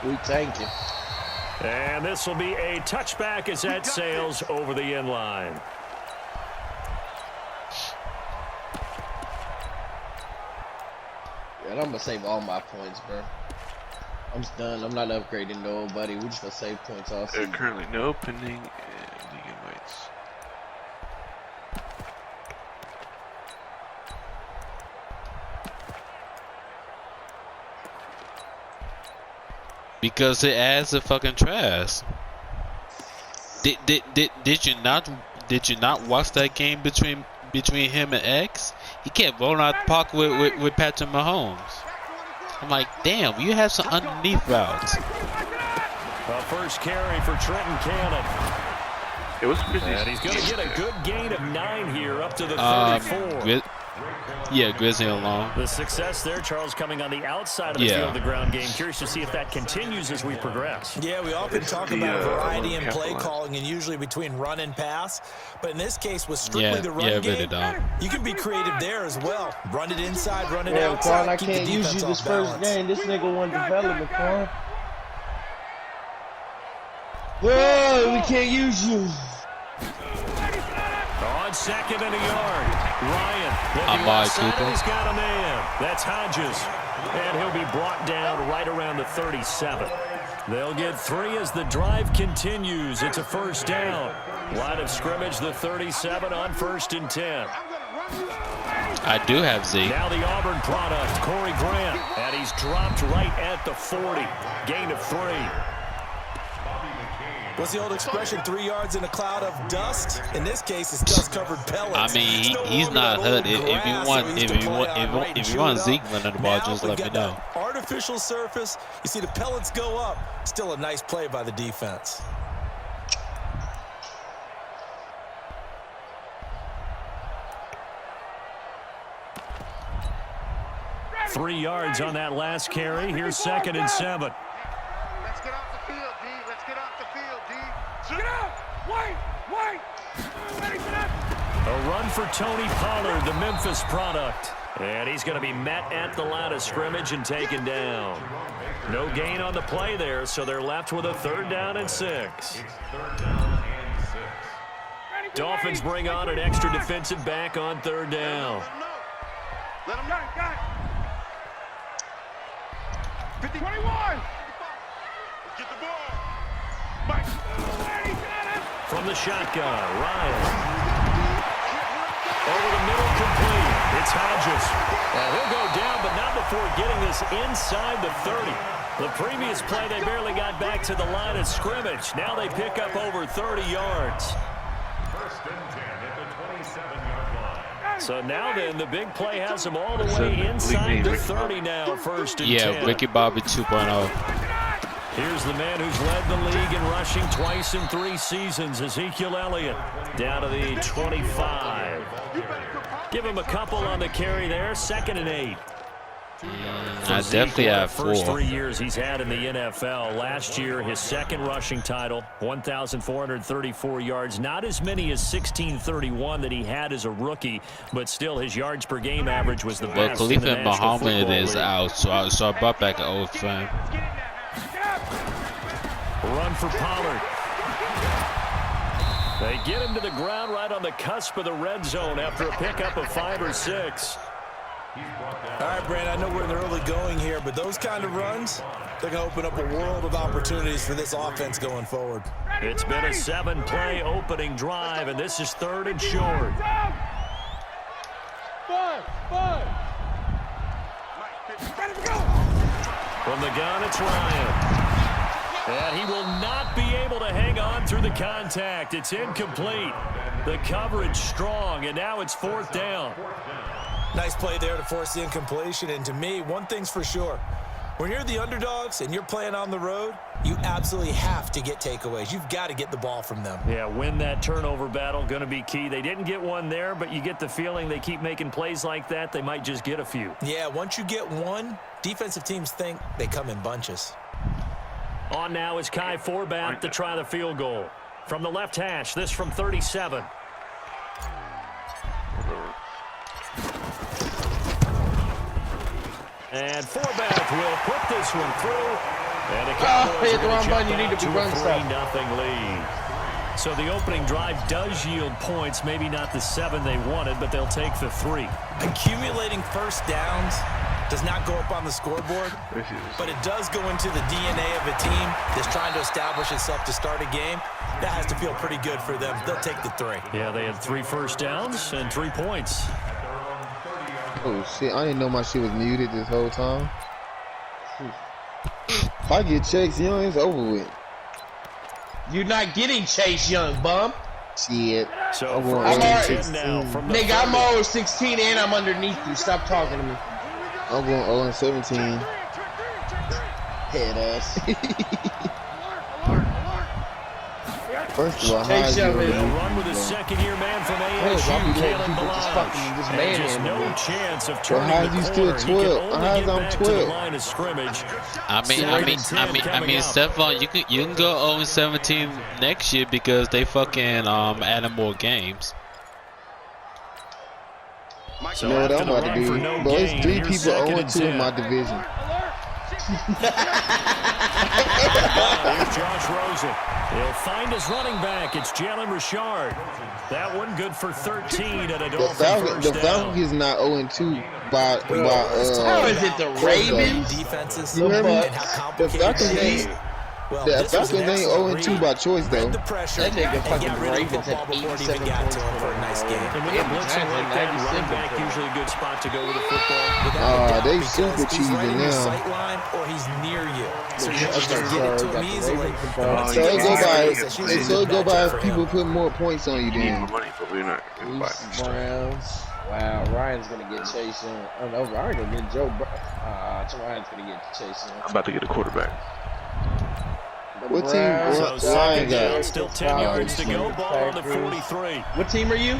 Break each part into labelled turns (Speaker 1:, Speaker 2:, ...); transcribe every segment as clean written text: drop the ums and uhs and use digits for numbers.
Speaker 1: We thank you.
Speaker 2: And this will be a touchback as that sails over the end line.
Speaker 1: Yeah, I'm going to save all my points, bro. I'm just done. I'm not upgrading nobody. We're just going to save points all season.
Speaker 3: Currently no pending league invites.
Speaker 4: Because it adds a fucking trash. Did you not watch that game between him and X? He kept rolling out the pocket with Patrick Mahomes. I'm like, damn, you have some underneath routes.
Speaker 2: A first carry for Trenton Cannon.
Speaker 3: It was busy.
Speaker 2: And he's going to get a good gain of 9 here up to the 34.
Speaker 4: Yeah, Grizzly alone.
Speaker 2: The success there, Charles, coming on the outside of the field, the ground game. Curious to see if that continues as we progress.
Speaker 5: Yeah, we often talk about variety in play calling and usually between run and pass. But in this case, with strictly the run game, you can be creative there as well. Run it inside, run it outside.
Speaker 1: I can't use you this first game. This nigga won development, Quan. Whoa, we can't use you.
Speaker 2: On second and a yard. Ryan. He's got a man. That's Hodges. And he'll be brought down right around the 37. They'll get 3 as the drive continues. It's a first down. Line of scrimmage, the 37 on 1st and 10.
Speaker 4: I do have Zeke.
Speaker 2: Now the Auburn product, Corey Grant. And he's dropped right at the 40. Gain of 3.
Speaker 5: What's the old expression, 3 yards in a cloud of dust? In this case, it's dust-covered pellets.
Speaker 4: I mean, he's not hurt. If you want Zeke running the ball, just let me know.
Speaker 5: Artificial surface, you see the pellets go up. Still a nice play by the defense.
Speaker 2: Three yards on that last carry. Here's 2nd and 7.
Speaker 6: Let's get off the field, D. Let's get off the field, D. Get out! Wait! Ready for that?
Speaker 2: A run for Tony Pollard, the Memphis product. And he's going to be met at the line of scrimmage and taken down. No gain on the play there, so they're left with a 3rd down and 6. Dolphins bring on an extra defensive back on 3rd down.
Speaker 6: Let him know. 50, 21. Get the ball. Mike.
Speaker 2: From the shotgun, Ryan. Over the middle, complete. It's Hodges. And he'll go down, but not before getting this inside the 30. The previous play, they barely got back to the line of scrimmage. Now they pick up over 30 yards.
Speaker 7: 1st and 10 at the 27-yard line.
Speaker 2: So now then, the big play has them all the way inside the 30 now, 1st and 10.
Speaker 4: Yeah, Rickybobby 2.0.
Speaker 2: Here's the man who's led the league in rushing twice in 3 seasons, Ezekiel Elliott, down to the 25. Give him a couple on the carry there, 2nd and 8.
Speaker 4: I definitely have 4.
Speaker 2: First 3 years he's had in the NFL. Last year, his 2nd rushing title, 1,434 yards. Not as many as 1,631 that he had as a rookie, but still his yards per game average was the best.
Speaker 4: Well, Khalifa Muhammad is out, so I brought back an old friend.
Speaker 2: Run for Pollard. They get him to the ground right on the cusp of the red zone after a pickup of 5 or 6.
Speaker 5: All right, Brand, I know we're in the early going here, but those kind of runs, they're going to open up a world of opportunities for this offense going forward.
Speaker 2: It's been a 7-play opening drive, and this is 3rd and short.
Speaker 6: 5.
Speaker 2: From the gun, it's Ryan. And he will not be able to hang on through the contact. It's incomplete. The coverage strong, and now it's 4th down.
Speaker 5: Nice play there to force the incompletion. And to me, one thing's for sure. When you're the underdogs and you're playing on the road, you absolutely have to get takeaways. You've got to get the ball from them.
Speaker 2: Yeah, win that turnover battle, going to be key. They didn't get one there, but you get the feeling they keep making plays like that, they might just get a few.
Speaker 5: Yeah, once you get one, defensive teams think they come in bunches.
Speaker 2: On now is Kai Forbath to try the field goal. From the left hash, this from 37. And Forbath will put this one through. And the Cowboys
Speaker 1: hit the
Speaker 2: are
Speaker 1: wrong
Speaker 2: gonna
Speaker 1: button. You
Speaker 2: jump
Speaker 1: need to
Speaker 2: out
Speaker 1: be run
Speaker 2: a
Speaker 1: stop.
Speaker 2: 3-0 lead. So the opening drive does yield points, maybe not the 7 they wanted, but they'll take the 3.
Speaker 5: Accumulating first downs does not go up on the scoreboard, but it does go into the DNA of a team that's trying to establish itself to start a game. That has to feel pretty good for them. They'll take the 3.
Speaker 2: Yeah, they had 3 first downs and 3 points.
Speaker 8: Oh shit, I didn't know my shit was muted this whole time. If I get Chase Young, it's over with.
Speaker 1: You're not getting Chase Young, bum.
Speaker 8: Shit.
Speaker 2: So
Speaker 8: I'm going
Speaker 1: I'm already-
Speaker 8: 0-16.
Speaker 2: now from the
Speaker 1: Nigga, I'm 0-16 and I'm underneath you. Stop talking to me.
Speaker 8: I'm going 0-17.
Speaker 1: Head ass.
Speaker 8: First of all, how
Speaker 1: Chase
Speaker 8: is
Speaker 1: Young,
Speaker 8: you
Speaker 1: baby.
Speaker 2: They'll run with a second-year man from
Speaker 1: Hell,
Speaker 2: ASU,
Speaker 1: I'll be letting
Speaker 2: Kalen
Speaker 1: people just
Speaker 2: Balazs.
Speaker 1: fucking just
Speaker 2: And just
Speaker 1: manhandle
Speaker 2: no
Speaker 1: me.
Speaker 2: chance of
Speaker 8: But
Speaker 2: turning
Speaker 8: how's
Speaker 2: the
Speaker 8: he still
Speaker 2: corner. He can
Speaker 8: 12?
Speaker 2: only
Speaker 8: How's
Speaker 2: get
Speaker 8: I'm
Speaker 2: back to
Speaker 8: 12?
Speaker 2: the line of scrimmage.
Speaker 4: I mean, Stephon, you can go 0-17 next year because they fucking added more games.
Speaker 2: So
Speaker 8: You know what
Speaker 2: after
Speaker 8: I'm
Speaker 2: the
Speaker 8: about to
Speaker 2: run
Speaker 8: do?
Speaker 2: for no
Speaker 8: Bro, it's
Speaker 2: gain,
Speaker 8: 3
Speaker 2: here's
Speaker 8: people
Speaker 2: second and
Speaker 8: 0-2 in
Speaker 2: 10.
Speaker 8: my division.
Speaker 2: Here's Josh Rosen. He'll find his running back. It's Jalen Richard. That one good for 13 at a Dolphin first
Speaker 8: The
Speaker 2: down.
Speaker 8: Falcons not 0-2 by
Speaker 1: How is it the Ravens?
Speaker 5: Defenses
Speaker 8: You hear me?
Speaker 5: and how
Speaker 8: The
Speaker 5: complicated
Speaker 8: Falcons
Speaker 5: that is.
Speaker 8: ain't
Speaker 5: Well,
Speaker 8: the
Speaker 5: this was an
Speaker 8: Falcons ain't
Speaker 5: excellent
Speaker 8: 0-2
Speaker 5: read.
Speaker 8: by choice though.
Speaker 5: Read the pressure
Speaker 1: That nigga
Speaker 5: and
Speaker 1: fucking
Speaker 5: got rid of the
Speaker 1: Ravens had
Speaker 5: football before it
Speaker 1: 87
Speaker 5: even got to him
Speaker 1: points
Speaker 5: for a nice game.
Speaker 2: And when you're blitzing like that, running back usually a good spot to go with the football.
Speaker 5: Without a doubt,
Speaker 8: They
Speaker 5: because
Speaker 8: super
Speaker 5: he's
Speaker 8: cheesy
Speaker 5: right in your
Speaker 8: now.
Speaker 5: sight line or he's near you. So you
Speaker 1: That's
Speaker 5: can get it to him easily.
Speaker 8: So it go by. So it go by if people put more points on you
Speaker 3: You need
Speaker 8: then.
Speaker 3: more money, but we're not going to buy
Speaker 1: Chiefs,
Speaker 3: them.
Speaker 1: Browns. Wow, Ryan's gonna get Chase Young. Oh no, Ryan's gonna get Joe. Ryan's gonna get Chase Young.
Speaker 3: I'm about to get a quarterback.
Speaker 8: What team?
Speaker 2: So
Speaker 8: Ryan
Speaker 2: second down,
Speaker 8: got
Speaker 2: still 10 yards to go. Ball on the 43.
Speaker 1: What team are you?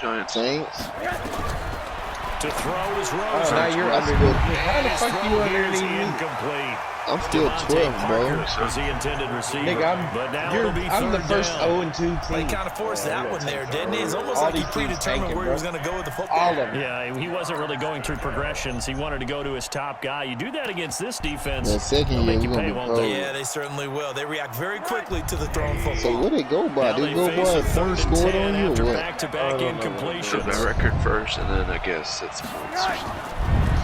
Speaker 3: Giants.
Speaker 8: Saints.
Speaker 2: To throw is
Speaker 1: Oh,
Speaker 2: Rosen.
Speaker 1: now you're underneath me. How the
Speaker 2: His
Speaker 1: fuck
Speaker 2: throw
Speaker 1: you
Speaker 2: here is
Speaker 1: underneath me?
Speaker 2: incomplete.
Speaker 8: I'm still
Speaker 2: Devontae
Speaker 8: 12, bro.
Speaker 2: Parker was the intended receiver.
Speaker 1: Nigga,
Speaker 2: but now it'll be
Speaker 1: I'm the
Speaker 2: third
Speaker 1: first
Speaker 2: down.
Speaker 1: 0-2 team.
Speaker 5: He kind of forced that one there, didn't he? It's almost
Speaker 1: All
Speaker 5: like he
Speaker 1: these teams
Speaker 5: predetermined
Speaker 1: tanking,
Speaker 5: where he
Speaker 1: bro.
Speaker 5: was going to go with the football.
Speaker 1: All of them.
Speaker 2: Yeah, he wasn't really going through progressions. He wanted to go to his top guy. You do that against this defense,
Speaker 8: The second
Speaker 2: they'll
Speaker 8: year,
Speaker 2: make
Speaker 8: we
Speaker 2: you
Speaker 8: gonna
Speaker 2: pay,
Speaker 8: be
Speaker 2: won't
Speaker 8: pro.
Speaker 2: they?
Speaker 5: Yeah, they certainly will. They react very quickly to the thrown football.
Speaker 8: So what it go by?
Speaker 2: Now
Speaker 8: They
Speaker 2: they
Speaker 8: go
Speaker 2: face
Speaker 8: by
Speaker 2: a third
Speaker 8: first
Speaker 2: and
Speaker 8: scored
Speaker 2: 10
Speaker 8: on you
Speaker 2: after
Speaker 8: or what?
Speaker 2: back-to-back incompletions.
Speaker 3: The record first, and then I guess it's points.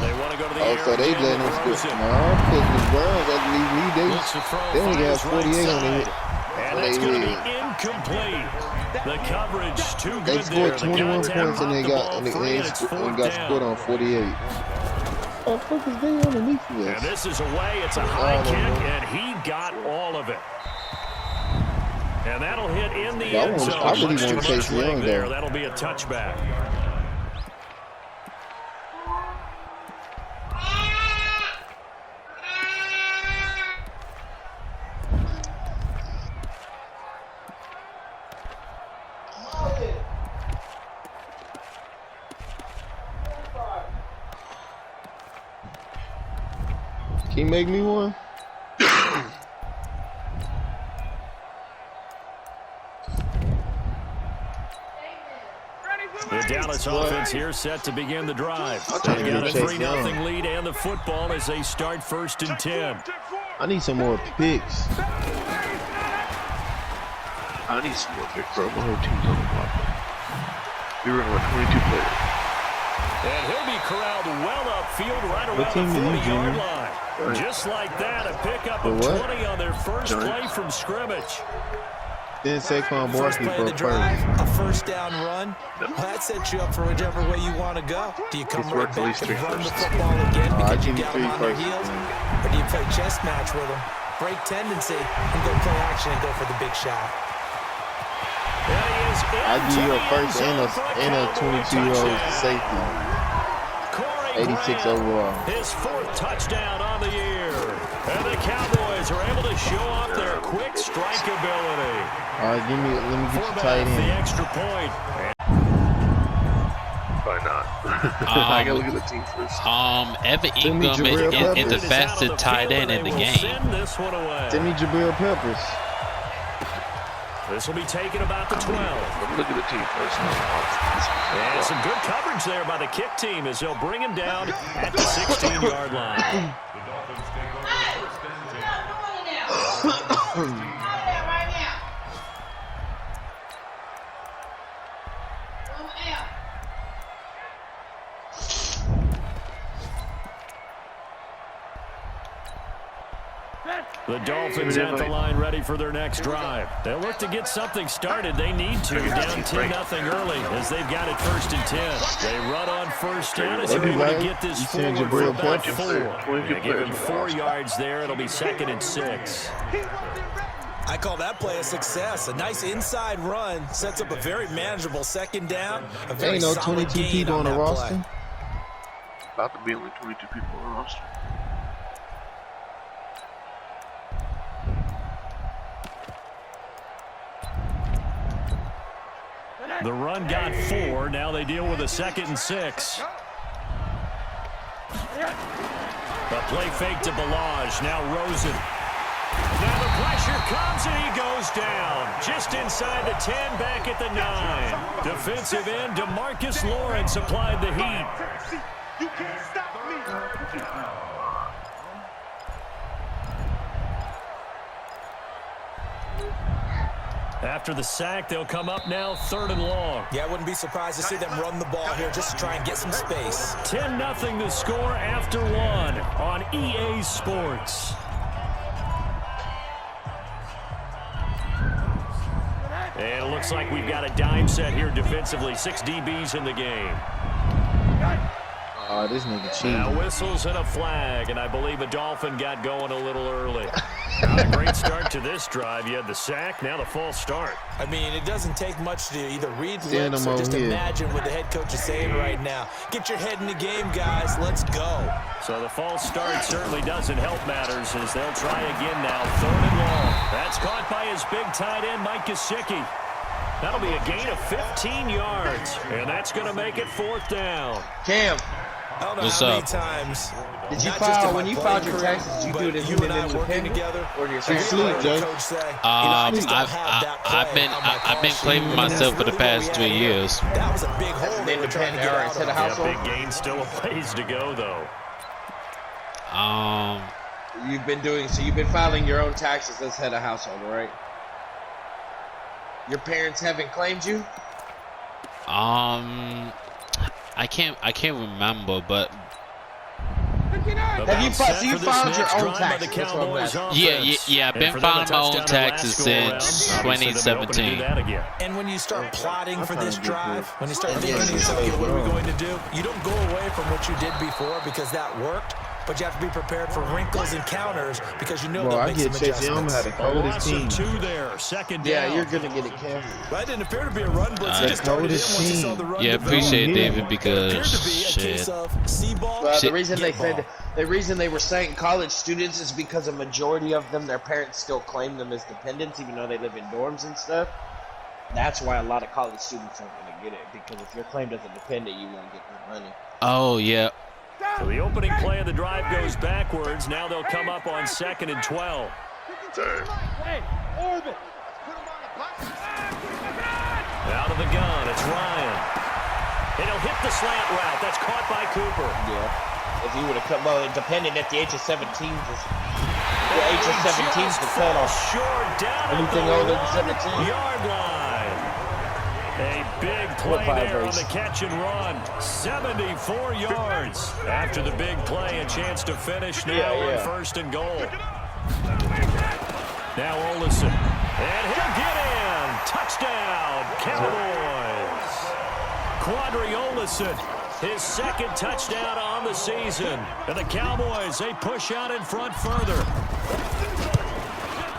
Speaker 2: They want to go to the
Speaker 8: Oh,
Speaker 2: air
Speaker 8: so they
Speaker 2: again
Speaker 8: letting
Speaker 2: with
Speaker 8: them
Speaker 2: Rosen.
Speaker 8: score. No, because the Browns, I believe
Speaker 2: Looks to throw,
Speaker 8: they only got
Speaker 2: fires
Speaker 8: 48 on
Speaker 2: right
Speaker 8: their
Speaker 2: side. And that's going to be incomplete. The coverage too good
Speaker 8: They
Speaker 2: there.
Speaker 8: scored
Speaker 2: The
Speaker 8: 21
Speaker 2: guys
Speaker 8: points and they
Speaker 2: the
Speaker 8: got
Speaker 2: ball
Speaker 8: and
Speaker 2: free, and it's
Speaker 8: they
Speaker 2: fourth
Speaker 8: got
Speaker 2: down.
Speaker 8: scored on 48. What the fuck is they underneath
Speaker 2: And
Speaker 8: this?
Speaker 2: this is away. It's a high kick, and he got all of it. And that'll hit in the end zone.
Speaker 8: I really
Speaker 2: Much too
Speaker 8: want
Speaker 2: much
Speaker 8: Chase
Speaker 2: leg
Speaker 8: Young
Speaker 2: there.
Speaker 8: though.
Speaker 2: That'll be a touchback.
Speaker 8: Can you make me one?
Speaker 2: The Dallas offense here set to begin the drive. They got a
Speaker 8: Chase
Speaker 2: 3-0
Speaker 8: Young.
Speaker 2: lead and the football as they start 1st and 10.
Speaker 8: I need some more picks.
Speaker 3: I need some more big bro. My whole team's on the block. We were running with 22 players.
Speaker 2: And he'll be corralled well upfield right
Speaker 8: What
Speaker 2: around
Speaker 8: team
Speaker 2: the
Speaker 8: are you,
Speaker 2: 40-yard
Speaker 8: Jimmy?
Speaker 2: line. Just like that, a pickup of
Speaker 8: The what?
Speaker 2: 20 on their first
Speaker 3: Giants.
Speaker 2: play from scrimmage.
Speaker 8: Then Saquon
Speaker 5: First
Speaker 8: Barkley
Speaker 5: play
Speaker 8: for
Speaker 5: of
Speaker 8: a
Speaker 5: the drive,
Speaker 8: first.
Speaker 5: a first down run. Well, that sets you up for whichever way you want to go. Do you come
Speaker 3: He's
Speaker 5: right
Speaker 3: worked at
Speaker 5: back
Speaker 3: least
Speaker 5: and
Speaker 3: 3
Speaker 5: run the
Speaker 3: firsts.
Speaker 5: football again
Speaker 8: I
Speaker 5: because you
Speaker 8: give you
Speaker 5: got them
Speaker 8: 3
Speaker 5: on their
Speaker 8: firsts.
Speaker 5: heels? Or do you play chess match with them, break tendency, and go play action and go for the big shot?
Speaker 2: And he is
Speaker 8: I
Speaker 2: into
Speaker 8: give you a
Speaker 2: the
Speaker 8: first
Speaker 2: end zone for
Speaker 8: and a
Speaker 2: Cowboy
Speaker 8: 22-year-old
Speaker 2: touchdown.
Speaker 8: safety.
Speaker 2: Corey
Speaker 8: 86
Speaker 2: Graham,
Speaker 8: overall.
Speaker 2: his 4th touchdown on the year. And the Cowboys are able to show off their quick strike ability.
Speaker 8: All right, let me get you
Speaker 2: Fullback
Speaker 8: tight
Speaker 2: the
Speaker 8: end.
Speaker 2: extra point.
Speaker 3: Why not? I gotta look at the team first.
Speaker 4: Evan
Speaker 8: Send me
Speaker 4: Ingram
Speaker 8: Jabril
Speaker 4: is the
Speaker 2: It is out of
Speaker 4: fastest
Speaker 2: the
Speaker 4: tight
Speaker 2: field,
Speaker 4: end in
Speaker 2: and
Speaker 4: the
Speaker 2: they will
Speaker 4: game.
Speaker 2: send this one away.
Speaker 8: Send me Jabril Peppers.
Speaker 2: This will be taken about the 12.
Speaker 3: Let me look at the team first.
Speaker 2: And some good coverage there by the kick team as they'll bring him down at the 16-yard line.
Speaker 7: The Dolphins take over 1st and 10.
Speaker 2: The Dolphins at the line ready for their next drive. They'll look to get something started. They need to. Down 10-0 early as they've got it 1st and 10. They run on 1st down as they're able to get this forward for about 4. They give him 4 yards there. It'll be 2nd and 6.
Speaker 5: I call that play a success. A nice inside run sets up a very manageable 2nd down. A very
Speaker 8: Ain't no 22 people on the roster.
Speaker 5: Play.
Speaker 3: About to be only 22 people on the roster.
Speaker 2: The run got 4. Now they deal with a 2nd and 6. The play fake to Balaj. Now Rosen. Now the pressure comes and he goes down. Just inside the 10, back at the 9. Defensive end DeMarcus Lawrence applied the heat.
Speaker 6: You can't stop me.
Speaker 2: After the sack, they'll come up now 3rd and long.
Speaker 5: Yeah, I wouldn't be surprised to see them run the ball here just to try and get some space.
Speaker 2: 10-0 the score after 1 on EA Sports. And it looks like we've got a dime set here defensively. 6 DBs in the game.
Speaker 8: Oh, this nigga cheating.
Speaker 2: Now whistles and a flag, and I believe a Dolphin got going a little early. Not a great start to this drive. You had the sack, now the false start.
Speaker 5: I mean, it doesn't take much to either read lips or just imagine what the head coach is saying right now. Get your head in the game, guys. Let's go.
Speaker 2: So the false start certainly doesn't help matters as they'll try again now. 3rd and long. That's caught by his big tight end, Mike Gesicki. That'll be a gain of 15 yards, and that's going to make it 4th down.
Speaker 1: Cam.
Speaker 5: I don't know how many times.
Speaker 1: Did you file, when you filed your taxes, you do it as an independent together? Or do you
Speaker 8: sleep, Jay?
Speaker 4: I've been claiming myself for the past 3 years.
Speaker 5: That was a big hole.
Speaker 1: An independent or instead of household?
Speaker 2: Big gain, still a ways to go, though.
Speaker 1: You've been filing your own taxes as head of household, right? Your parents haven't claimed you?
Speaker 4: I can't remember, but
Speaker 1: have you filed your own taxes?
Speaker 4: Yeah, I've been filing my own taxes since 2017.
Speaker 5: And when you start plotting for this drive, when you start thinking to yourself, okay, what are we going to do? You don't go away from what you did before because that worked. But you have to be prepared for wrinkles and counters because you know they'll make some adjustments.
Speaker 8: Had the coldest team.
Speaker 2: 2 there, 2nd down.
Speaker 1: Yeah, you're gonna get it, Cam.
Speaker 5: That didn't appear to be a run, but you just started in once you saw the run.
Speaker 4: Yeah, appreciate it, David, because shit.
Speaker 1: Well, the reason they were saying college students is because a majority of them, their parents still claim them as dependents, even though they live in dorms and stuff. That's why a lot of college students aren't gonna get it, because if you're claimed as a dependent, you won't get the money.
Speaker 4: Oh yeah.
Speaker 2: So the opening play of the drive goes backwards. Now they'll come up on 2nd and 12. Out of the gun, it's Ryan. And he'll hit the slant route. That's caught by Cooper.
Speaker 1: Yeah. If he would have come, well, dependent at the age of 17, the age of 17 is the cutoff.
Speaker 2: Short down.
Speaker 1: Anything older than 17.
Speaker 2: Yard line. A big play there on the catch and run. 74 yards. After the big play, a chance to finish now on 1st and goal. Now Olesen. And he'll get in. Touchdown, Cowboys. Quadri Olesen, his 2nd touchdown on the season. And the Cowboys, they push out in front further.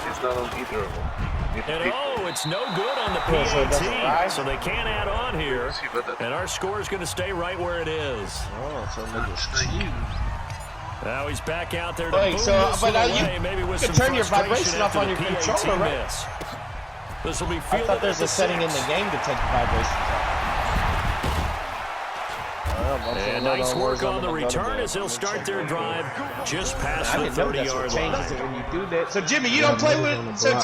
Speaker 3: It's not on either of them.
Speaker 2: And it's no good on the PAT, so they can't add on here. And our score is going to stay right where it is.
Speaker 1: Oh, so maybe
Speaker 2: now he's back out there to
Speaker 1: boom
Speaker 2: this away,
Speaker 1: you
Speaker 2: maybe with
Speaker 1: can
Speaker 2: some
Speaker 1: turn your vibration off on your controller, right?
Speaker 2: Miss. This will be
Speaker 1: I thought there's a setting in the game to take the vibrations off.
Speaker 2: And nice work on the return as they'll start their drive just past the 30-yard line.
Speaker 1: Changes it when you do that. So Jimmy, you don't play with. So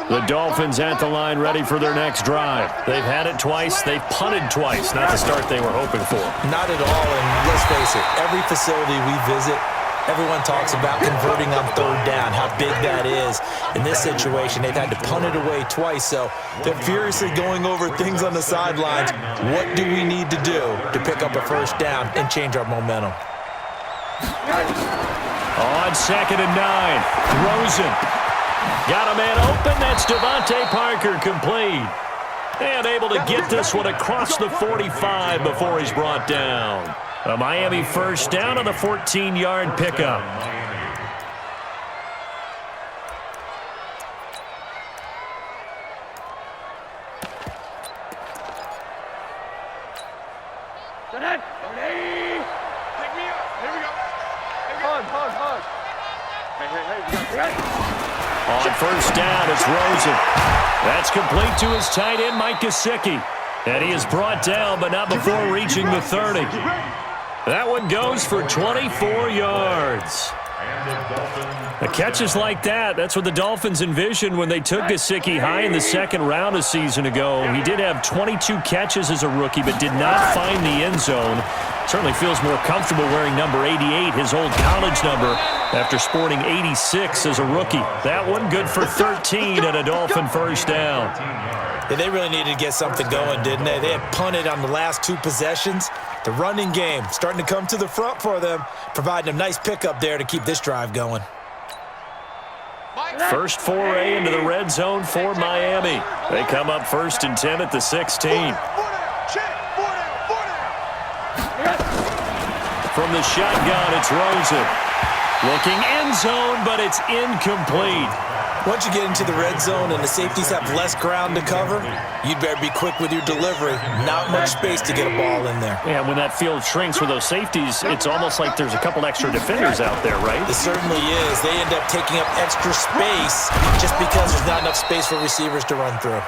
Speaker 2: the Dolphins at the line ready for their next drive. They've had it twice. They've punted twice. Not the start they were hoping for.
Speaker 5: Not at all, and let's face it, every facility we visit, everyone talks about converting on third down, how big that is. In this situation, they've had to punt it away twice, so they're furiously going over things on the sidelines. What do we need to do to pick up a first down and change our momentum?
Speaker 2: On 2nd and 9, Rosen. Got a man open. That's Devontae Parker, complete. And able to get this one across the 45 before he's brought down. A Miami first down on a 14-yard pickup. On first down, it's Rosen. That's complete to his tight end, Mike Gesicki. And he is brought down, but not before reaching the 30. That one goes for 24 yards. The catches like that, that's what the Dolphins envisioned when they took Gesicki high in the second round a season ago. He did have 22 catches as a rookie, but did not find the end zone. Certainly feels more comfortable wearing number 88, his old college number, after sporting 86 as a rookie. That one good for 13 and a Dolphin first down.
Speaker 5: Yeah, they really needed to get something going, didn't they? They had punted on the last 2 possessions. The running game starting to come to the front for them, providing a nice pickup there to keep this drive going.
Speaker 2: First foray into the red zone for Miami. They come up 1st and 10 at the 16. From the shotgun, it's Rosen. Looking end zone, but it's incomplete.
Speaker 5: Once you get into the red zone and the safeties have less ground to cover, you'd better be quick with your delivery. Not much space to get a ball in there.
Speaker 2: Yeah, when that field shrinks with those safeties, it's almost like there's a couple extra defenders out there, right?
Speaker 5: It certainly is. They end up taking up extra space just because there's not enough space for receivers to run through.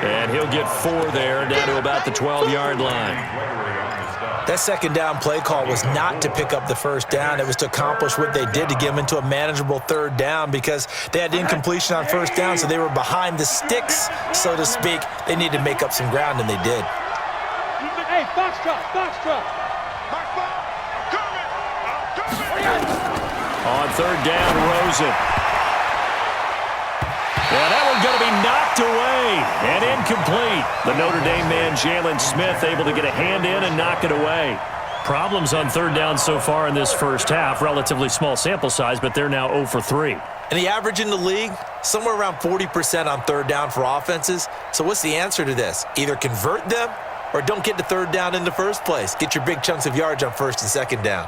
Speaker 2: And he'll get 4 there, down to about the 12-yard line.
Speaker 5: That second down play call was not to pick up the first down. It was to accomplish what they did to get them into a manageable third down because they had incompletion on first down, so they were behind the sticks, so to speak. They needed to make up some ground, and they did.
Speaker 6: Hey, box truck, box truck. I'm coming.
Speaker 2: On third down, Rosen. Yeah, that one's going to be knocked away and incomplete. The Notre Dame man, Jalen Smith, able to get a hand in and knock it away. Problems on third down so far in this first half. Relatively small sample size, but they're now 0 for 3.
Speaker 5: And the average in the league, somewhere around 40% on third down for offenses. So what's the answer to this? Either convert them or don't get to third down in the first place. Get your big chunks of yards on first and second down.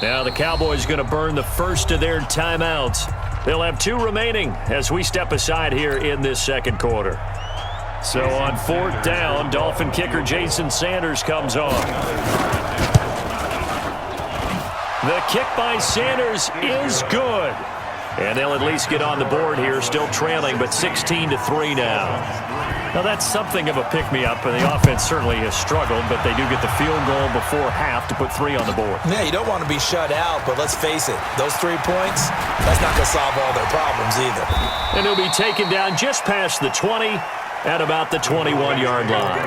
Speaker 2: Now the Cowboys going to burn the first of their timeouts. They'll have 2 remaining as we step aside here in this second quarter. So on 4th down, Dolphin kicker Jason Sanders comes on. The kick by Sanders is good. And they'll at least get on the board here, still trailing, but 16-3 now. Now, that's something of a pick-me-up, and the offense certainly has struggled, but they do get the field goal before half to put 3 on the board.
Speaker 5: Yeah, you don't want to be shut out, but let's face it, those 3 points, that's not going to solve all their problems either.
Speaker 2: And he'll be taken down just past the 20 at about the 21-yard line.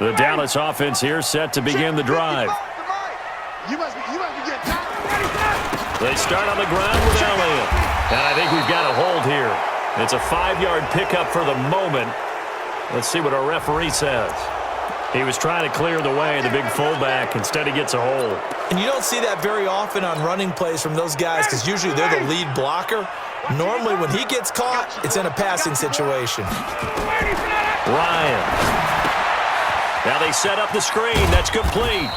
Speaker 2: The Dallas offense here set to begin the drive. They start on the ground with Elliott. And I think we've got a hold here. It's a 5-yard pickup for the moment. Let's see what our referee says. He was trying to clear the way, the big fullback. Instead, he gets a hold.
Speaker 5: And you don't see that very often on running plays from those guys because usually they're the lead blocker. Normally, when he gets caught, it's in a passing situation.
Speaker 2: Ryan. Now they set up the screen. That's complete.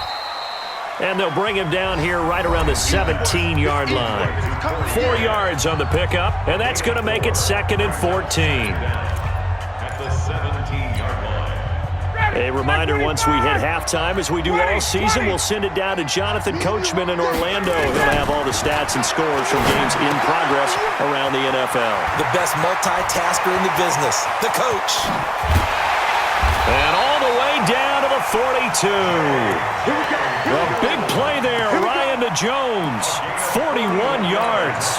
Speaker 2: And they'll bring him down here right around the 17-yard line. 4 yards on the pickup, and that's going to make it 2nd and 14.
Speaker 7: At the 17-yard line.
Speaker 2: A reminder, once we hit halftime, as we do all season, we'll send it down to Jonathan Coachman in Orlando. He'll have all the stats and scores from games in progress around the NFL.
Speaker 5: The best multitasker in the business, the coach.
Speaker 2: And all the way down to the 42. A big play there, Ryan to Jones, 41 yards.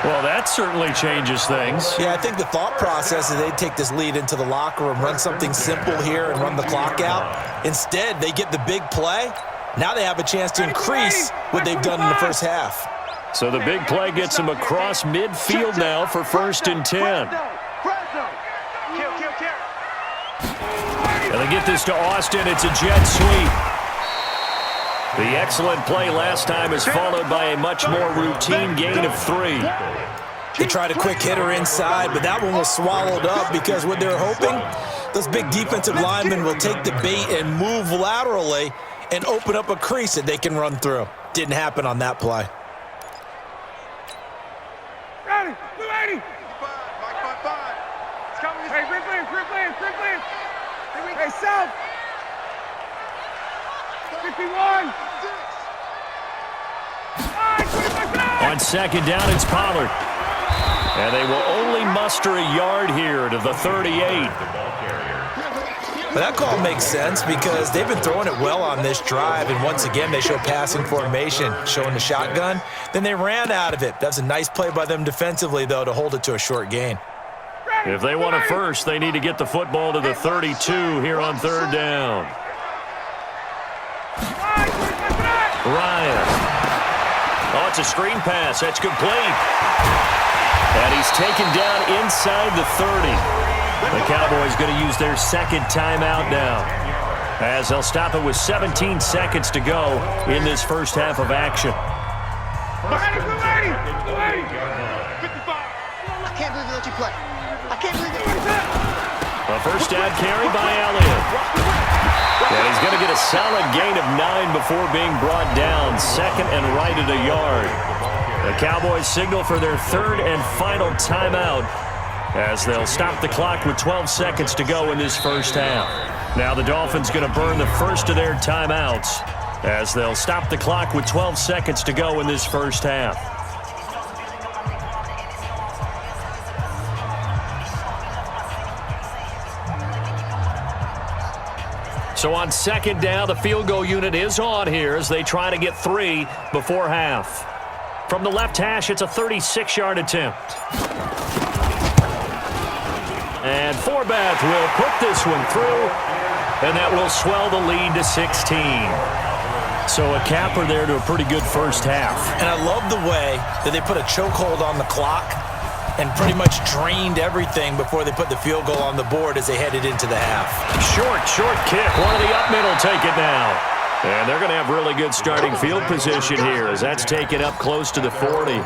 Speaker 2: Well, that certainly changes things.
Speaker 5: Yeah, I think the thought process is they'd take this lead into the locker room, run something simple here and run the clock out. Instead, they get the big play. Now they have a chance to increase what they've done in the first half.
Speaker 2: So the big play gets them across midfield now for 1st and 10. And they get this to Austin. It's a jet sweep. The excellent play last time is followed by a much more routine gain of 3.
Speaker 5: They tried a quick hitter inside, but that one was swallowed up because what they're hoping, those big defensive linemen will take the bait and move laterally and open up a crease that they can run through. Didn't happen on that play.
Speaker 6: Ready, 280. It's coming. Hey, Rickland. Hey, South. 51.
Speaker 2: On 2nd down, it's Pollard. And they will only muster a yard here to the 38.
Speaker 5: But that call makes sense because they've been throwing it well on this drive, and once again they show passing formation, showing the shotgun. Then they ran out of it. That's a nice play by them defensively, though, to hold it to a short gain.
Speaker 2: If they want a first, they need to get the football to the 32 here on 3rd down. Ryan. Oh, it's a screen pass. That's complete. And he's taken down inside the 30. The Cowboys going to use their 2nd timeout now, as they'll stop it with 17 seconds to go in this first half of action.
Speaker 6: I can't believe they let you play. I can't believe they let you play.
Speaker 2: A first down carry by Elliott. And he's going to get a solid gain of 9 before being brought down. 2nd and right at a yard. The Cowboys signal for their 3rd and final timeout, as they'll stop the clock with 12 seconds to go in this first half. Now the Dolphins going to burn the first of their timeouts, as they'll stop the clock with 12 seconds to go in this first half. So on 2nd down, the field goal unit is on here as they try to get 3 before half. From the left hash, it's a 36-yard attempt. And Forbath will put this one through, and that will swell the lead to 16. So a capper there to a pretty good first half.
Speaker 5: And I love the way that they put a chokehold on the clock and pretty much drained everything before they put the field goal on the board as they headed into the half.
Speaker 2: Short kick. One of the up middle take it now. And they're going to have really good starting field position here as that's taken up close to the 40.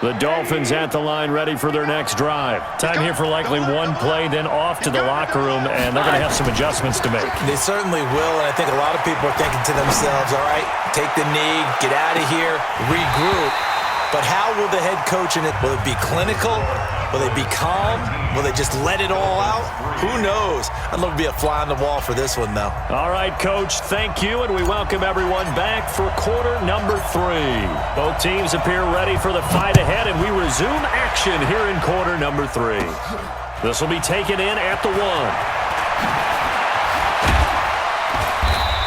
Speaker 2: The Dolphins at the line ready for their next drive. Time here for likely one play, then off to the locker room, and they're going to have some adjustments to make.
Speaker 5: They certainly will, and I think a lot of people are thinking to themselves, all right, take the knee, get out of here, regroup. But how will the head coach in it? Will it be clinical? Will they be calm? Will they just let it all out? Who knows? I'd love to be a fly on the wall for this one, though.
Speaker 2: All right, Coach, thank you, and we welcome everyone back for quarter number 3. Both teams appear ready for the fight ahead, and we resume action here in quarter number 3. This will be taken in at the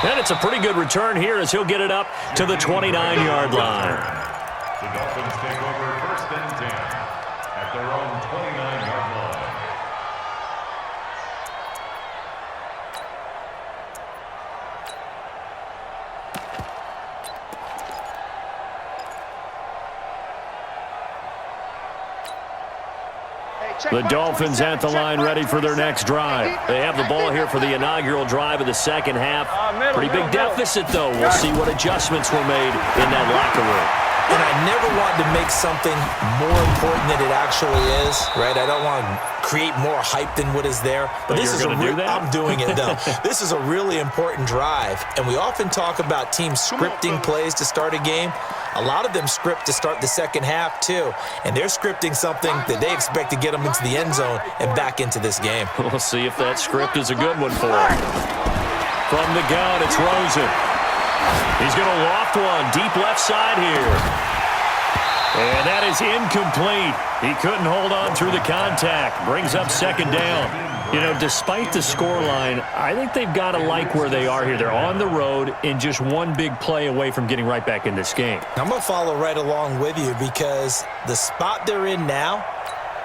Speaker 2: 1. And it's a pretty good return here as he'll get it up to the 29-yard line.
Speaker 7: The Dolphins take over 1st and 10 at their own 29-yard line.
Speaker 2: The Dolphins at the line ready for their next drive. They have the ball here for the inaugural drive of the second half. Pretty big deficit, though. We'll see what adjustments were made in that locker room.
Speaker 5: And I never want to make something more important than it actually is, right? I don't want to create more hype than what is there. But this is I'm doing it, though. This is a really important drive. And we often talk about teams scripting plays to start a game. A lot of them script to start the second half, too. And they're scripting something that they expect to get them into the end zone and back into this game.
Speaker 2: We'll see if that script is a good one for them. From the gun, it's Rosen. He's going to loft one deep left side here. And that is incomplete. He couldn't hold on through the contact. Brings up second down. You know, despite the scoreline, I think they've got to like where they are here. They're on the road and just one big play away from getting right back in this game.
Speaker 5: I'm going to follow right along with you because the spot they're in now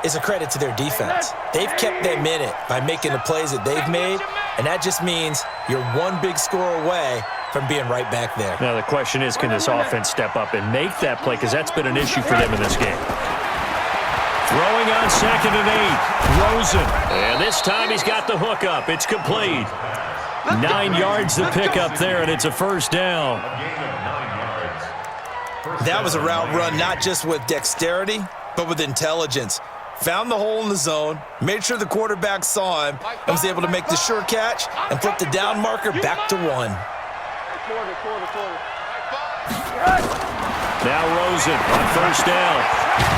Speaker 5: is a credit to their defense. They've kept them in it by making the plays that they've made, and that just means you're one big score away from being right back there.
Speaker 2: Now the question is, can this offense step up and make that play? Because that's been an issue for them in this game. Throwing on 2nd and 8. Rosen. And this time he's got the hook up. It's complete. 9 yards to pick up there, and it's a first down.
Speaker 5: That was a route run not just with dexterity, but with intelligence. Found the hole in the zone, made sure the quarterback saw him, and was able to make the sure catch and flip the down marker back to 1.
Speaker 2: Now Rosen on first down.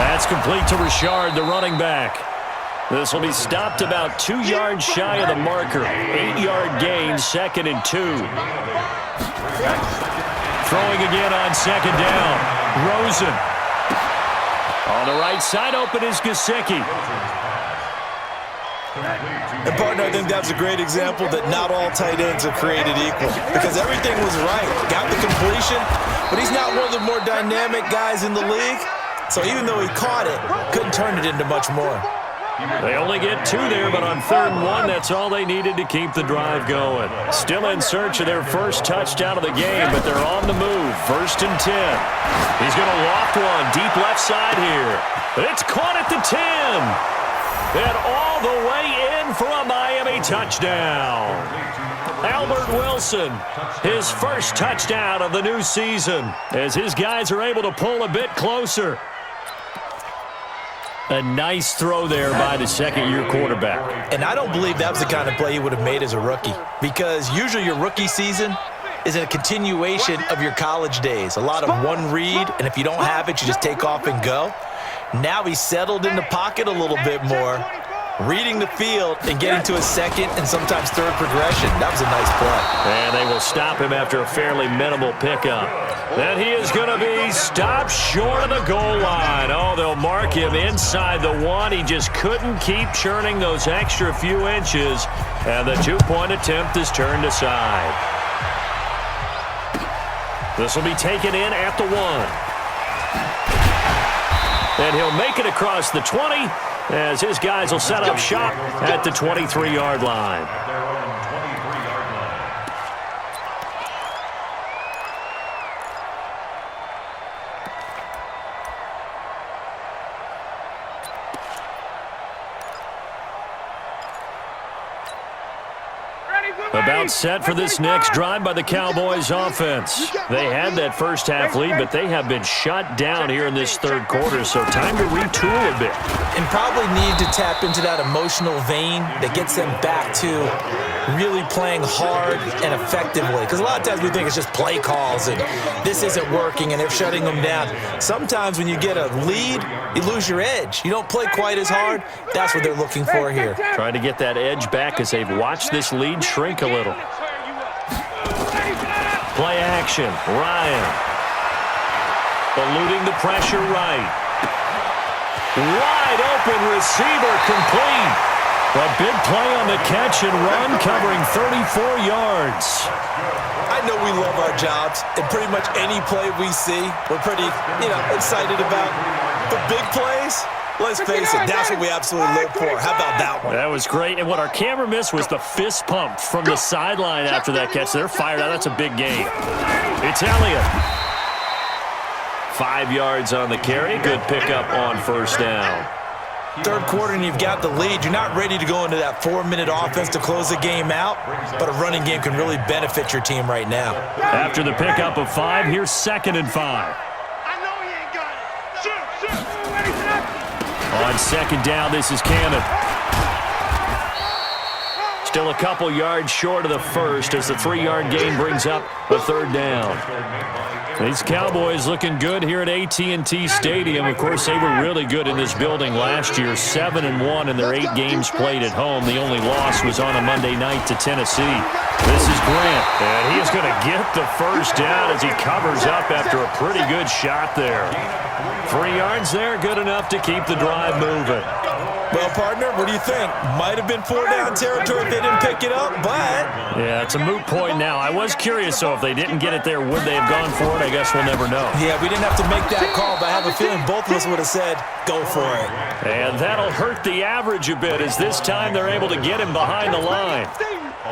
Speaker 2: That's complete to Richard, the running back. This will be stopped about 2 yards shy of the marker. 8-yard gain, 2nd and 2. Throwing again on 2nd down. Rosen. On the right side, open is Gesicki.
Speaker 5: And, partner, I think that's a great example that not all tight ends are created equal because everything was right. Got the completion, but he's not one of the more dynamic guys in the league. So even though he caught it, couldn't turn it into much more.
Speaker 2: They only get 2 there, but on 3rd and 1, that's all they needed to keep the drive going. Still in search of their first touchdown of the game, but they're on the move. 1st and 10. He's going to loft one deep left side here. It's caught at the 10. And all the way in for a Miami touchdown. Albert Wilson, his first touchdown of the new season, as his guys are able to pull a bit closer. A nice throw there by the second-year quarterback.
Speaker 5: And I don't believe that was the kind of play he would have made as a rookie because usually your rookie season is a continuation of your college days. A lot of one read, and if you don't have it, you just take off and go. Now he's settled in the pocket a little bit more, reading the field and getting to a second and sometimes third progression. That was a nice play.
Speaker 2: And they will stop him after a fairly minimal pickup. Then he is going to be stopped short of the goal line. Oh, they'll mark him inside the 1. He just couldn't keep churning those extra few inches, and the 2-point attempt is turned aside. This will be taken in at the 1. And he'll make it across the 20 as his guys will set up shop at the 23-yard line. About set for this next drive by the Cowboys offense. They had that first half lead, but they have been shut down here in this third quarter, so time to retool a bit.
Speaker 5: And probably need to tap into that emotional vein that gets them back to really playing hard and effectively. Because a lot of times we think it's just play calls and this isn't working and they're shutting them down. Sometimes when you get a lead, you lose your edge. You don't play quite as hard. That's what they're looking for here.
Speaker 2: Trying to get that edge back as they've watched this lead shrink a little. Play action. Ryan. Eluding the pressure right. Wide open receiver complete. A big play on the catch and run covering 34 yards.
Speaker 5: I know we love our jobs, and pretty much any play we see, we're pretty, excited about. But big plays, let's face it, that's what we absolutely live for. How about that one?
Speaker 2: That was great, and what our camera missed was the fist pump from the sideline after that catch. They're fired out. That's a big gain. It's Elliott. 5 yards on the carry. Good pickup on first down.
Speaker 5: Third quarter and you've got the lead. You're not ready to go into that 4-minute offense to close the game out, but a running game can really benefit your team right now.
Speaker 2: After the pickup of 5, here's 2nd and 5.
Speaker 6: I know he ain't got it. Shoot.
Speaker 2: On 2nd down, this is Cannon. Still a couple yards short of the first as the 3-yard gain brings up a 3rd down. These Cowboys looking good here at AT&T Stadium. Of course, they were really good in this building last year, 7-1 in their 8 games played at home. The only loss was on a Monday night to Tennessee. This is Grant, and he is going to get the first down as he covers up after a pretty good shot there. 3 yards there, good enough to keep the drive moving.
Speaker 5: Well, partner, what do you think? Might have been 4-down territory if they didn't pick it up, but...
Speaker 2: Yeah, it's a moot point now. I was curious, though, if they didn't get it there, would they have gone for it? I guess we'll never know.
Speaker 5: Yeah, we didn't have to make that call, but I have a feeling both of us would have said, go for it.
Speaker 2: And that'll hurt the average a bit as this time they're able to get him behind the line.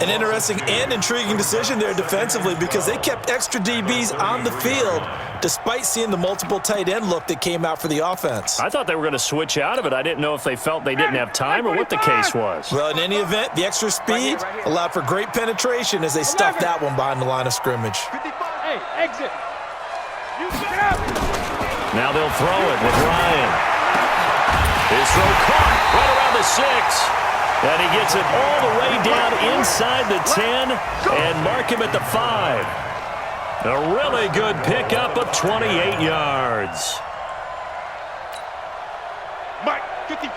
Speaker 5: An interesting and intriguing decision there defensively because they kept extra DBs on the field despite seeing the multiple tight end look that came out for the offense.
Speaker 2: I thought they were going to switch out of it. I didn't know if they felt they didn't have time or what the case was.
Speaker 5: Well, in any event, the extra speed allowed for great penetration as they stuffed that one behind the line of scrimmage.
Speaker 6: Hey, exit.
Speaker 2: Now they'll throw it with Ryan. His throw caught right around the 6. And he gets it all the way down inside the 10 and mark him at the 5. A really good pickup of 28 yards.
Speaker 6: Mike, 55.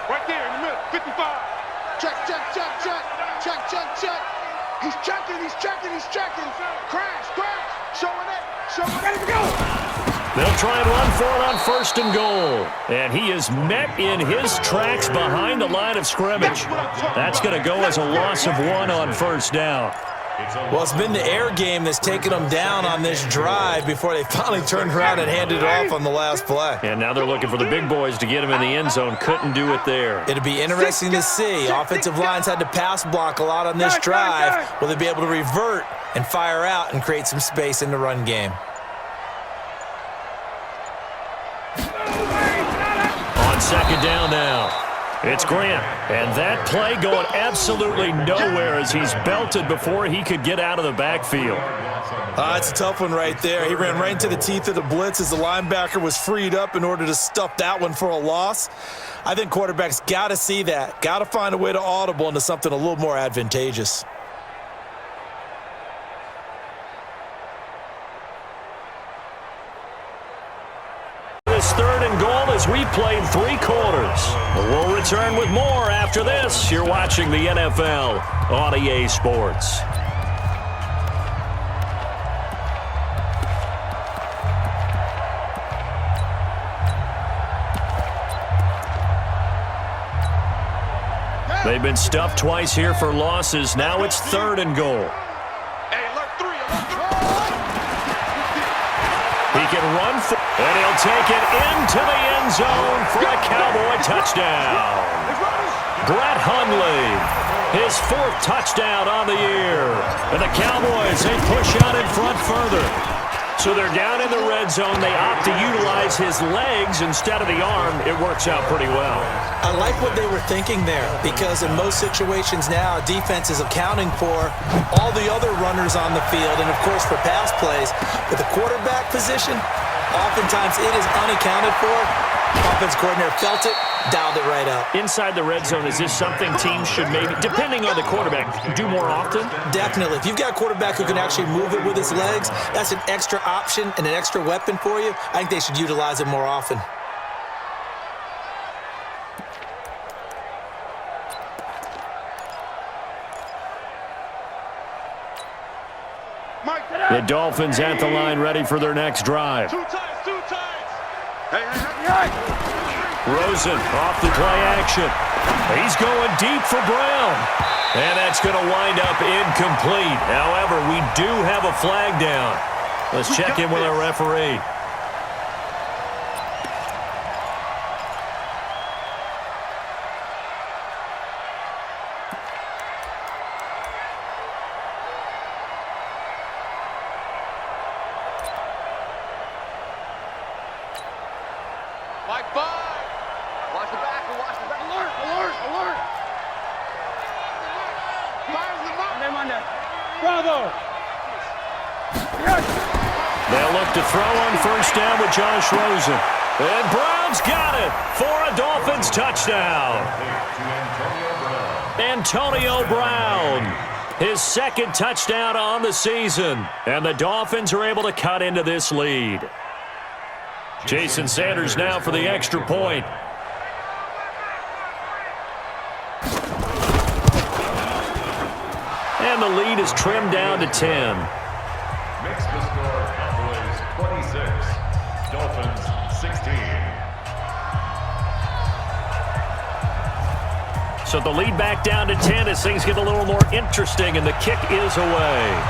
Speaker 6: Right there in the middle, 55. Check, check, check, check. Check, check, check. He's checking, he's checking, he's checking. Crash, crash. Showing it, showing it. Ready to go.
Speaker 2: They'll try and run for it on 1st and goal. And he is met in his tracks behind the line of scrimmage. That's going to go as a loss of 1 on 1st down.
Speaker 5: Well, it's been the air game that's taken them down on this drive before they finally turned around and handed it off on the last play.
Speaker 2: And now they're looking for the big boys to get him in the end zone. Couldn't do it there.
Speaker 5: It'll be interesting to see. Offensive lines had to pass block a lot on this drive. Will they be able to revert and fire out and create some space in the run game?
Speaker 2: On 2nd down now. It's Grant, and that play going absolutely nowhere as he's belted before he could get out of the backfield.
Speaker 5: It's a tough one right there. He ran right into the teeth of the blitz as the linebacker was freed up in order to stuff that one for a loss. I think quarterbacks got to see that, got to find a way to audible into something a little more advantageous.
Speaker 2: This 3rd and goal as we played 3 quarters. We'll return with more after this. You're watching the NFL on EA Sports. They've been stuffed twice here for losses. Now it's 3rd and goal. He can run for, and he'll take it into the end zone for a Cowboy touchdown. Brett Hundley, his 4th touchdown on the year. And the Cowboys, they push out in front further. So they're down in the red zone. They opt to utilize his legs instead of the arm. It works out pretty well.
Speaker 5: I like what they were thinking there because in most situations now, defense is accounting for all the other runners on the field and, of course, for pass plays. But the quarterback position, oftentimes it is unaccounted for. Offense coordinator felt it, dialed it right up.
Speaker 2: Inside the red zone, is this something teams should maybe, depending on the quarterback, do more often?
Speaker 5: Definitely. If you've got a quarterback who can actually move it with his legs, that's an extra option and an extra weapon for you. I think they should utilize it more often.
Speaker 2: The Dolphins at the line ready for their next drive.
Speaker 6: 2 times.
Speaker 2: Rosen off the play action. He's going deep for Brown. And that's going to wind up incomplete. However, we do have a flag down. Let's check in with our referee.
Speaker 6: Mike 5. Watch the back. Alert. Fires the mark. Bravo.
Speaker 2: They'll look to throw on 1st down with Josh Rosen. And Brown's got it for a Dolphins touchdown. Antonio Brown, his second touchdown on the season. And the Dolphins are able to cut into this lead. Jason Sanders now for the extra point. And the lead is trimmed down to 10.
Speaker 7: Makes the score Cowboys 26, Dolphins 16.
Speaker 2: So the lead back down to 10 as things get a little more interesting, and the kick is away.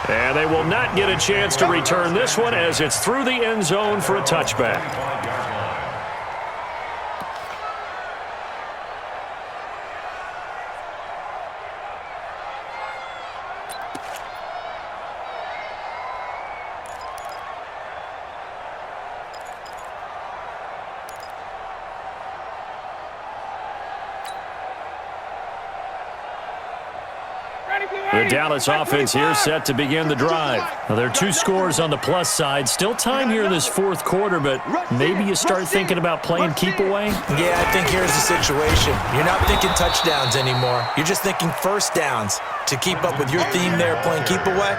Speaker 2: And they will not get a chance to return this one as it's through the end zone for a touchback. The Dallas offense here set to begin the drive. Now, there are 2 scores on the plus side. Still time here in this fourth quarter, but maybe you start thinking about playing keep away?
Speaker 5: Yeah, I think here's the situation. You're not thinking touchdowns anymore. You're just thinking first downs. To keep up with your theme there, playing keep away.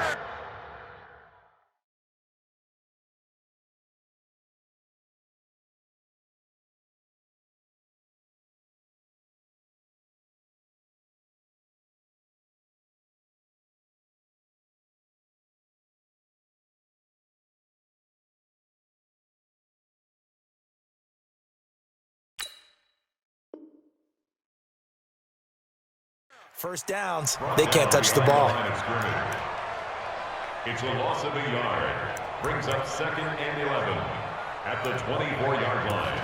Speaker 5: First downs, they can't touch the ball.
Speaker 7: It's a loss of a yard. Brings up 2nd and 11 at the 24-yard line.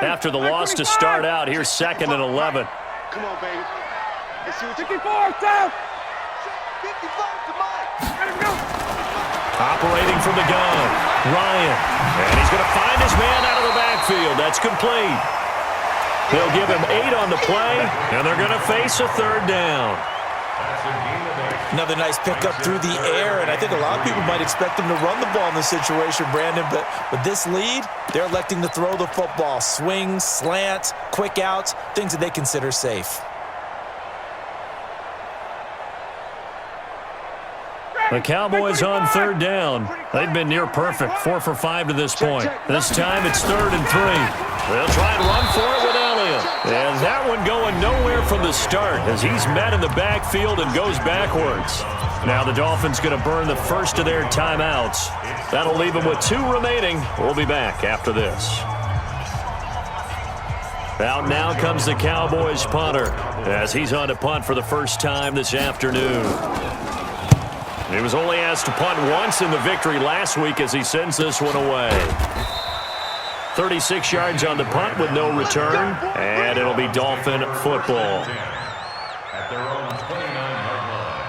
Speaker 2: After the loss to start out, here's 2nd and 11.
Speaker 6: Come on, baby. Let's see what you 54, down. 55 to Mike.
Speaker 2: Operating from the gun, Ryan. And he's going to find his man out of the backfield. That's complete. They'll give him 8 on the play, and they're going to face a 3rd down.
Speaker 5: Another nice pickup through the air, and I think a lot of people might expect them to run the ball in this situation, Brandon, but with this lead, they're electing to throw the football. Swings, slants, quick outs, things that they consider safe.
Speaker 2: The Cowboys on 3rd down. They've been near perfect, 4 for 5 to this point. This time it's 3rd and 3. They'll try and run for it with Elliott. And that one going nowhere from the start as he's met in the backfield and goes backwards. Now the Dolphins going to burn the first of their timeouts. That'll leave them with 2 remaining. We'll be back after this. Out now comes the Cowboys punter as he's on to punt for the first time this afternoon. He was only asked to punt once in the victory last week as he sends this one away. 36 yards on the punt with no return, and it'll be Dolphin football.
Speaker 7: At their own 29-yard line.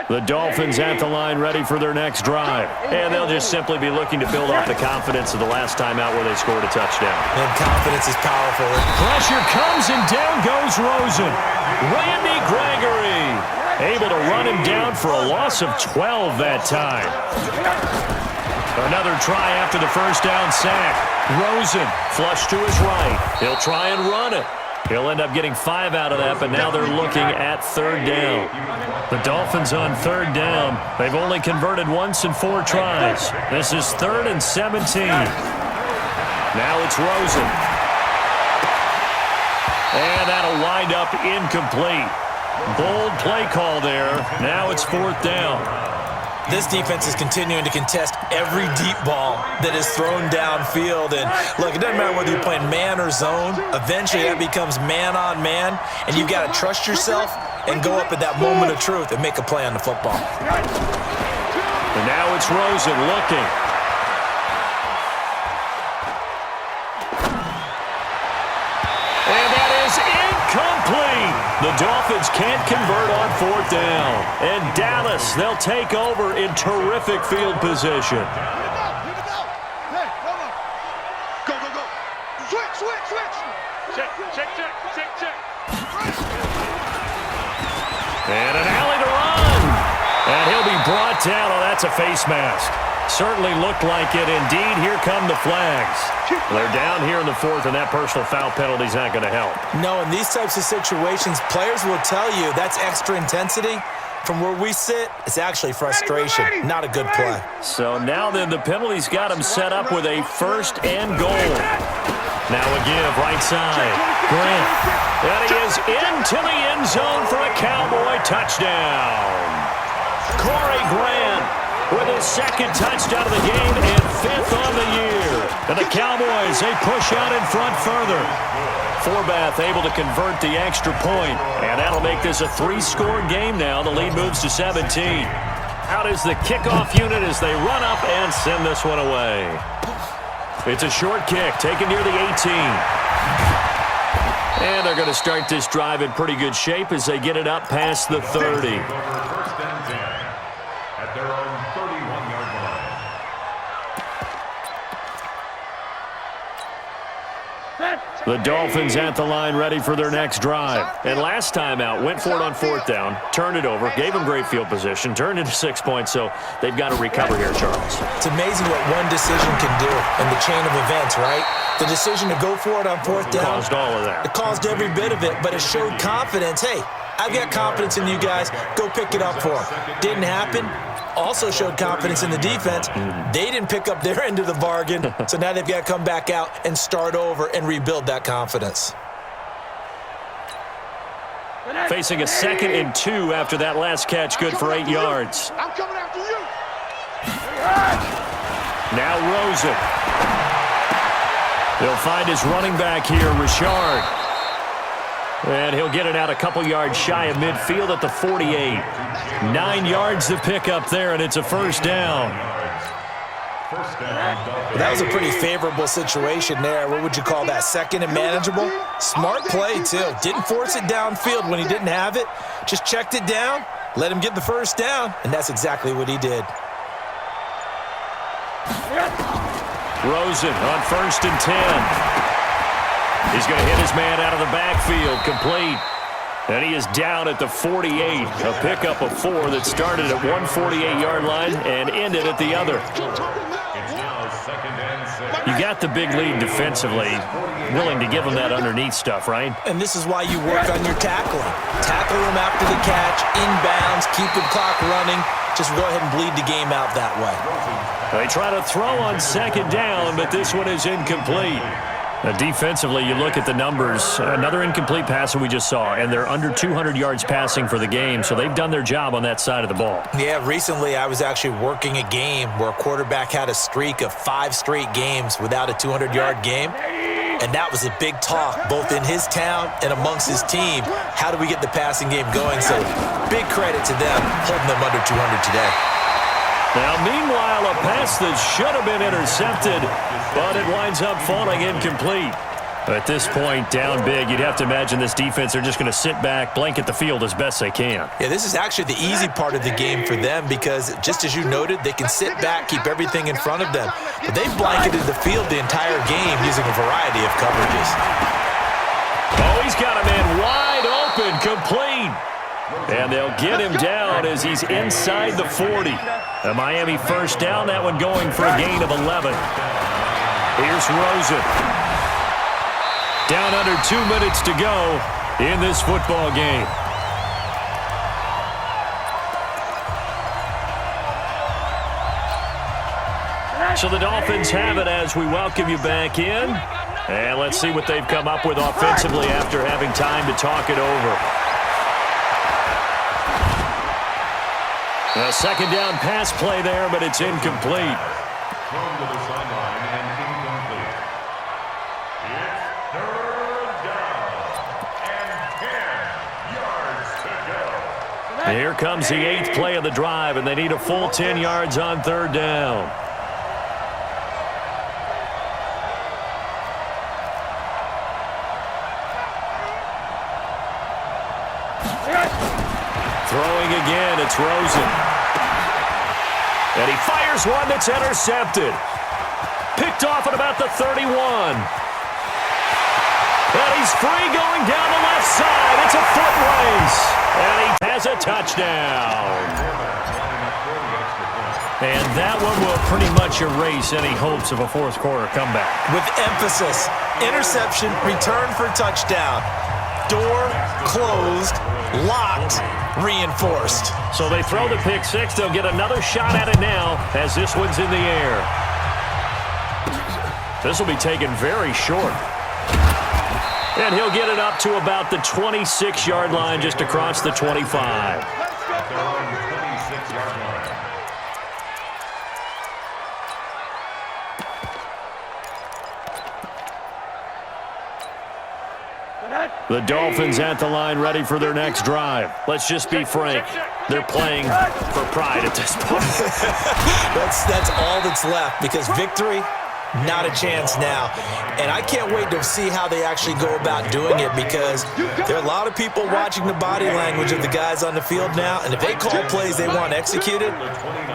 Speaker 2: The Dolphins at the line ready for their next drive. And they'll just simply be looking to build off the confidence of the last time out where they scored a touchdown.
Speaker 5: And confidence is powerful.
Speaker 2: Pressure comes and down goes Rosen. Randy Gregory able to run him down for a loss of 12 that time. Another try after the first down sack. Rosen flush to his right. He'll try and run it. He'll end up getting 5 out of that, but now they're looking at 3rd down. The Dolphins on 3rd down. They've only converted once in 4 tries. This is 3rd and 17. Now it's Rosen. And that'll wind up incomplete. Bold play call there. Now it's 4th down.
Speaker 5: This defense is continuing to contest every deep ball that is thrown downfield. And look, it doesn't matter whether you're playing man or zone. Eventually that becomes man on man. And you've got to trust yourself and go up at that moment of truth and make a play on the football.
Speaker 2: And now it's Rosen looking. And that is incomplete. The Dolphins can't convert on 4th down. And Dallas, they'll take over in terrific field position. And an alley to run. And he'll be brought down. Oh, that's a face mask. Certainly looked like it. Indeed, here come the flags. They're down here in the 4th, and that personal foul penalty is not going to help.
Speaker 5: No, in these types of situations, players will tell you that's extra intensity. From where we sit, it's actually frustration. Not a good play.
Speaker 2: So now then, the penalty's got him set up with a 1st and goal. Now a give, right side. Grant. And he is into the end zone for a Cowboy touchdown. Corey Grant with his 2nd touchdown of the game and 5th on the year. And the Cowboys, they push out in front further. Forbath able to convert the extra point. And that'll make this a 3-score game now. The lead moves to 17. Out is the kickoff unit as they run up and send this one away. It's a short kick taken near the 18. And they're going to start this drive in pretty good shape as they get it up past the 30.
Speaker 7: First and 10 at their own 31-yard line.
Speaker 2: The Dolphins at the line ready for their next drive. And last time out, went for it on 4th down, turned it over, gave them great field position, turned into 6 points, so they've got to recover here, Charles.
Speaker 5: It's amazing what one decision can do in the chain of events, right? The decision to go for it on 4th down.
Speaker 2: Caused all of that.
Speaker 5: It caused every bit of it, but it showed confidence. Hey, I've got confidence in you guys. Go pick it up for them. Didn't happen. Also showed confidence in the defense. They didn't pick up their end of the bargain, so now they've got to come back out and start over and rebuild that confidence.
Speaker 2: Facing a 2nd and 2 after that last catch, good for 8 yards.
Speaker 6: I'm coming after you.
Speaker 2: Now Rosen. They'll find his running back here, Richard. And he'll get it out a couple yards shy of midfield at the 48. 9 yards to pick up there, and it's a 1st down.
Speaker 5: That was a pretty favorable situation there. What would you call that? 2nd and manageable? Smart play, too. Didn't force it downfield when he didn't have it. Just checked it down, let him get the 1st down, and that's exactly what he did.
Speaker 2: Rosen on 1st and 10. He's going to hit his man out of the backfield, complete. And he is down at the 48. A pickup of 4 that started at one 48-yard line and ended at the other. You got the big lead defensively, willing to give them that underneath stuff, right?
Speaker 5: And this is why you work on your tackling. Tackle them after the catch, inbounds, keep the clock running. Just go ahead and bleed the game out that way.
Speaker 2: They try to throw on 2nd down, but this one is incomplete. Now, defensively, you look at the numbers. Another incomplete pass that we just saw, and they're under 200 yards passing for the game, so they've done their job on that side of the ball.
Speaker 5: Yeah, recently I was actually working a game where a quarterback had a streak of 5 straight games without a 200-yard game, and that was a big talk both in his town and amongst his team. How do we get the passing game going? So big credit to them holding them under 200 today.
Speaker 2: Now, meanwhile, a pass that should have been intercepted, but it winds up falling incomplete. At this point, down big, you'd have to imagine this defense are just going to sit back, blanket the field as best they can.
Speaker 5: Yeah, this is actually the easy part of the game for them because, just as you noted, they can sit back, keep everything in front of them. But they've blanketed the field the entire game using a variety of coverages.
Speaker 2: Oh, he's got a man wide open, complete. And they'll get him down as he's inside the 40. A Miami 1st down, that one going for a gain of 11. Here's Rosen. Down under 2 minutes to go in this football game. So the Dolphins have it as we welcome you back in. And let's see what they've come up with offensively after having time to talk it over. A 2nd down pass play there, but it's incomplete.
Speaker 7: Thrown to the sideline and incomplete. It's 3rd down and 10 yards to go.
Speaker 2: Here comes the 8th play of the drive, and they need a full 10 yards on 3rd down. Throwing again, it's Rosen. And he fires one that's intercepted. Picked off at about the 31. And he's free going down the left side. It's a foot race. And he has a touchdown. And that one will pretty much erase any hopes of a fourth quarter comeback.
Speaker 5: With emphasis, interception, return for touchdown. Door closed, locked, reinforced.
Speaker 2: So they throw the pick six. They'll get another shot at it now as this one's in the air. This will be taken very short. And he'll get it up to about the 26-yard line, just across the 25. The Dolphins at the line, ready for their next drive. Let's just be frank. They're playing for pride at this point.
Speaker 5: That's all that's left, because victory, not a chance now. And I can't wait to see how they actually go about doing it, because there are a lot of people watching the body language of the guys on the field now, and if they call plays they want executed,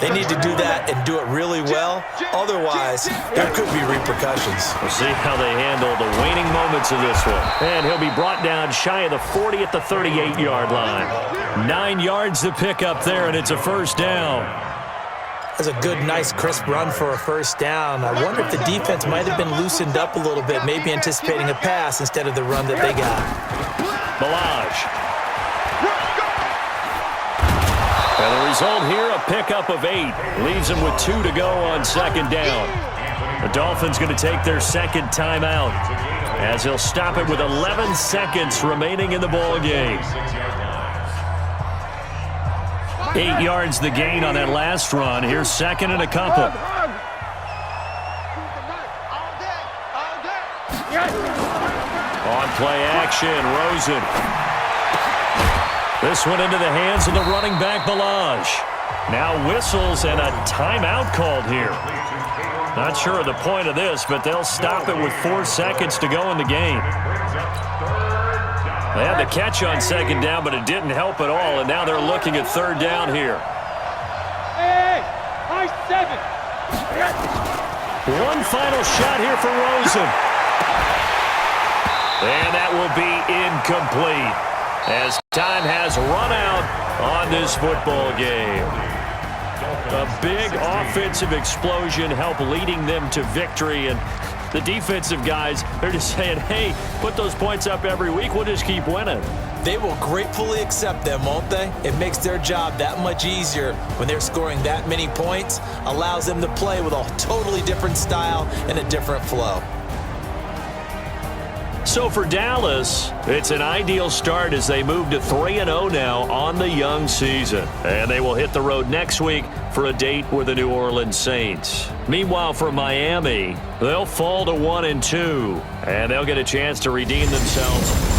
Speaker 5: they need to do that and do it really well. Otherwise, there could be repercussions.
Speaker 2: We'll see how they handle the waning moments of this one. And he'll be brought down shy of the 40 at the 38-yard line. 9 yards to pick up there, and it's a first down.
Speaker 5: That's a good, nice, crisp run for a first down. I wonder if the defense might have been loosened up a little bit, maybe anticipating a pass instead of the run that they got.
Speaker 2: Balaj. And the result here, a pickup of 8. Leaves them with 2 to go on second down. The Dolphins going to take their second timeout as he'll stop it with 11 seconds remaining in the ball game. 8 yards the gain on that last run. Here's second and a couple. On play action, Rosen. This one into the hands of the running back, Balaj. Now whistles and a timeout called here. Not sure of the point of this, but they'll stop it with 4 seconds to go in the game. They had the catch on second down, but it didn't help at all, and now they're looking at third down here. One final shot here for Rosen. And that will be incomplete as time has run out on this football game. A big offensive explosion helped leading them to victory, and the defensive guys, they're just saying, hey, put those points up every week. We'll just keep winning.
Speaker 5: They will gratefully accept them, won't they? It makes their job that much easier when they're scoring that many points. Allows them to play with a totally different style and a different flow.
Speaker 2: So for Dallas, it's an ideal start as they move to 3-0 now on the young season. And they will hit the road next week for a date with the New Orleans Saints. Meanwhile, for Miami, they'll fall to 1-2, and they'll get a chance to redeem themselves